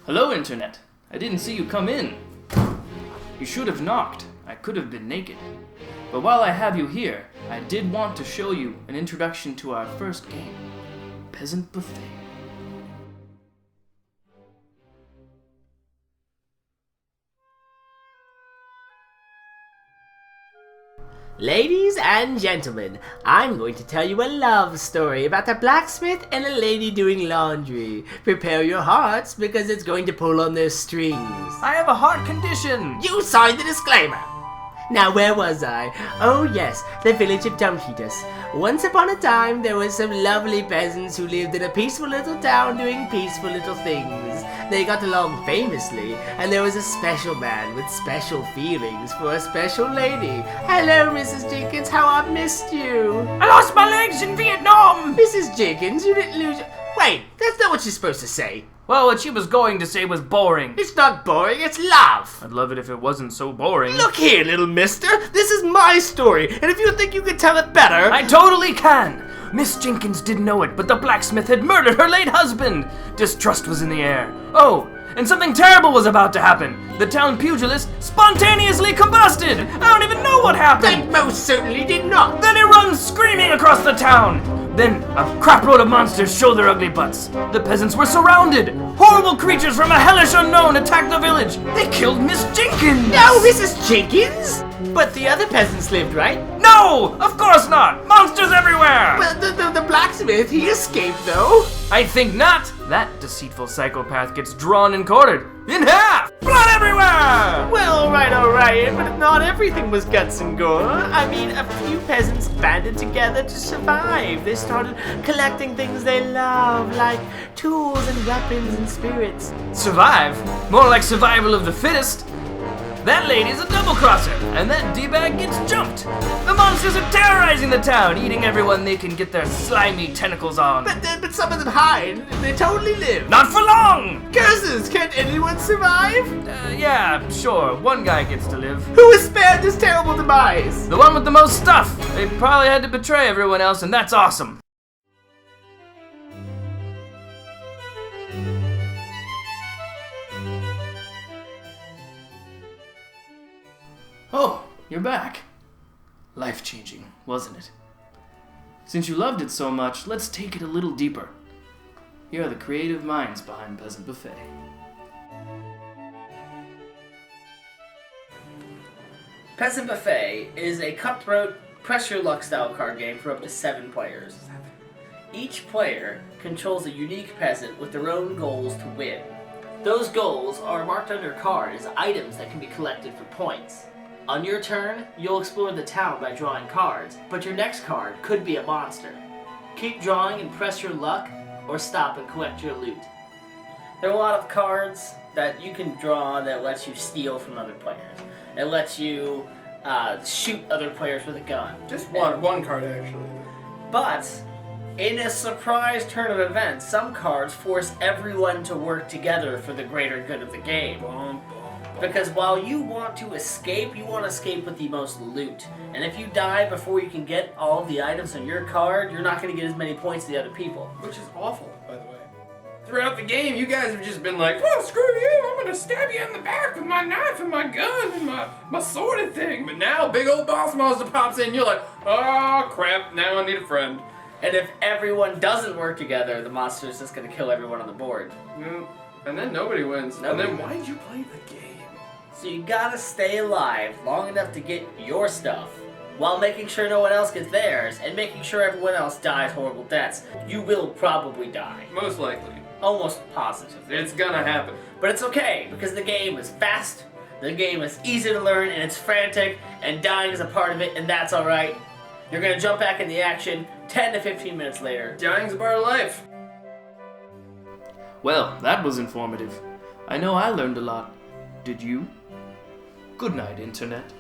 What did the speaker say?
Hello, Internet. I didn't see you come in. You should have knocked. I could have been naked. But while I have you here, I did want to show you an introduction to our first game, Peasant Buffet. Ladies and gentlemen, I'm going to tell you a love story about a blacksmith and a lady doing laundry. Prepare your hearts because it's going to pull on their strings. I have a heart condition! You signed the disclaimer! Now where was I? Oh yes, the village of Donteatus. Once upon a time there were some lovely peasants who lived in a peaceful little town doing peaceful little things. They got along famously, and there was a special man with special feelings for a special lady. Hello, Mrs. Jenkins, how I've missed you. I lost my legs in Vietnam! Mrs. Jenkins, you didn't lose your... Wait, that's not what you're supposed to say. Well, what she was going to say was boring. It's not boring, it's love. I'd love it if it wasn't so boring. Look here, little mister. This is my story, and if you think you can tell it better... I totally can! Miss Jenkins didn't know it, but the blacksmith had murdered her late husband! Distrust was in the air. Oh, and something terrible was about to happen. The town pugilist spontaneously combusted! I don't even know what happened! That most certainly did not. Then it runs screaming across the town! Then a crapload of monsters show their ugly butts. The peasants were surrounded! Horrible creatures from a hellish unknown attacked the village! They killed Miss Jenkins! No, Mrs. Jenkins? But the other peasants lived, right? No! Of course not! Monsters everywhere! Well, the blacksmith, he escaped, though. I think not! That deceitful psychopath gets drawn and quartered. In half! Blood everywhere! Well, alright, but not everything was guts and gore. I mean, a few peasants banded together to survive. They started collecting things they love, like tools and weapons and spirits. Survive? More like survival of the fittest. That lady's a double-crosser, and that D-bag gets jumped. The monsters are terrorizing the town, eating everyone they can get their slimy tentacles on. But some of them hide. They totally live. Not for long! Curses! Can't anyone survive? Yeah, sure. One guy gets to live. Who is spared this terrible demise? The one with the most stuff. They probably had to betray everyone else, and that's awesome. Oh, you're back. Life-changing, wasn't it? Since you loved it so much, let's take it a little deeper. Here are the creative minds behind Peasant Buffet. Peasant Buffet is a cutthroat, press-your-luck style card game for up to 7 players. Each player controls a unique peasant with their own goals to win. Those goals are marked on your card as items that can be collected for points. On your turn, you'll explore the town by drawing cards, but your next card could be a monster. Keep drawing and press your luck, or stop and collect your loot. There are a lot of cards that you can draw that lets you steal from other players. It lets you shoot other players with a gun. Just one card, actually. But, in a surprise turn of events, some cards force everyone to work together for the greater good of the game. Because while you want to escape with the most loot. And if you die before you can get all of the items on your card, you're not going to get as many points as the other people. Which is awful, by the way. Throughout the game, you guys have just been like, oh, screw you, I'm going to stab you in the back with my knife and my gun and my sword thing. But now, big old boss monster pops in, you're like, oh, crap, now I need a friend. And if everyone doesn't work together, the monster is just going to kill everyone on the board. And then nobody wins. And then why did you play the game? So you gotta stay alive long enough to get your stuff, while making sure no one else gets theirs, and making sure everyone else dies horrible deaths. You will probably die. Most likely. Almost positive. It's gonna happen. But it's okay, because the game is fast, the game is easy to learn, and it's frantic, and dying is a part of it, and that's alright. You're gonna jump back in the action 10 to 15 minutes later. Dying's a part of life. Well, that was informative. I know I learned a lot. Did you? Good night, Internet.